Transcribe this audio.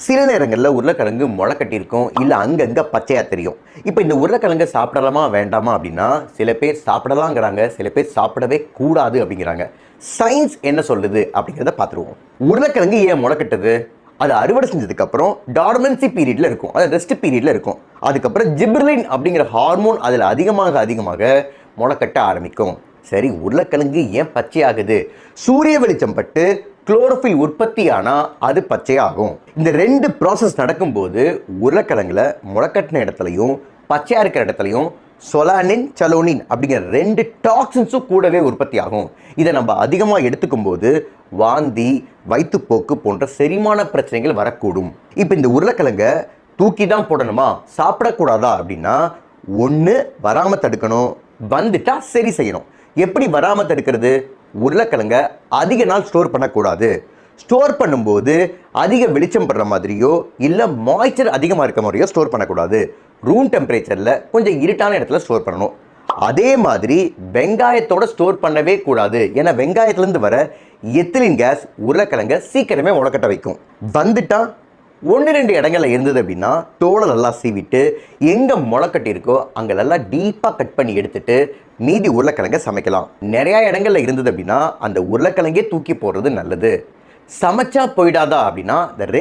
சில நேரங்களில் உருளைக்கிழங்கு முளை கட்டியிருக்கும், இல்லை அங்கங்கே பச்சையாக தெரியும். இப்போ இந்த உருளைக்கிழங்கு சாப்பிடலாமா வேண்டாமா அப்படின்னா சில பேர் சாப்பிடலாங்கிறாங்க, சில பேர் சாப்பிடவே கூடாது அப்படிங்கிறாங்க. சயின்ஸ் என்ன சொல்லுது அப்படிங்கிறத பார்த்துருவோம். உருளைக்கிழங்கு ஏன் முளை கட்டுது? அது அறுவடை செஞ்சதுக்கப்புறம் டார்மன்சி பீரியடில் இருக்கும், அது ரெஸ்ட் பீரியடில் இருக்கும். அதுக்கப்புறம் ஜிப்ரலின் அப்படிங்கிற ஹார்மோன் அதில் அதிகமாக முளைக்கட்ட ஆரம்பிக்கும். சரி, உருளைக்கிழங்கு ஏன் பச்சையாகுது? சூரிய வெளிச்சம் பட்டு குளோரோஃபில் உற்பத்தி ஆனால் அது பச்சையாகும். இந்த ரெண்டு ப்ராசஸ் நடக்கும்போது உருளைக்கிழங்குல முளைக்கட்டின இடத்துலையும் பச்சையாக இருக்கிற இடத்துலையும் சொலானின் சலோனின் அப்படிங்கிற ரெண்டு டாக்ஸின்ஸும் கூடவே உற்பத்தி ஆகும். இதை நம்ம அதிகமாக எடுத்துக்கும் போது வாந்தி, வயிற்றுப்போக்கு போன்ற செரிமான பிரச்சனைகள் வரக்கூடும். இப்போ இந்த உருளைக்கிழங்கை தூக்கி தான் போடணுமா, சாப்பிடக்கூடாதா அப்படின்னா, ஒன்று வராமல் தடுக்கணும், வந்துட்டா சரி செய்யணும். எப்படி வராமல் தடுக்கிறது? உருளைக்கிழங்கை அதிக நாள் ஸ்டோர் பண்ணக்கூடாது. ஸ்டோர் பண்ணும்போது அதிக வெளிச்சம் படுற மாதிரியோ இல்லை மாய்ச்சர் அதிகமாக இருக்க மாதிரியோ ஸ்டோர் பண்ணக்கூடாது. ரூம் டெம்பரேச்சரில் கொஞ்சம் இருட்டான இடத்துல ஸ்டோர் பண்ணணும். அதே மாதிரி வெங்காயத்தோட ஸ்டோர் பண்ணவே கூடாது. ஏன்னா வெங்காயத்துலேருந்து வர எத்திலின் கேஸ் உருளைக்கிழங்கை சீக்கிரமே முளைக்கட்ட வைக்கும். வந்துட்டா 1-2 இடங்கள்ல இருந்தது அப்படின்னா தோலை நல்லா சீவிட்டு எங்கே முளைக்கட்டி இருக்கோ அங்கே நல்லா டீப்பாக கட் பண்ணி எடுத்துட்டு மீதி உருளைக்கிழங்கை சமைக்கலாம். நிறையா இடங்கள்ல இருந்தது அப்படின்னா அந்த உருளைக்கிழங்கே தூக்கி போடுறது நல்லது. சமைச்சா போயிடாதா அப்படின்னா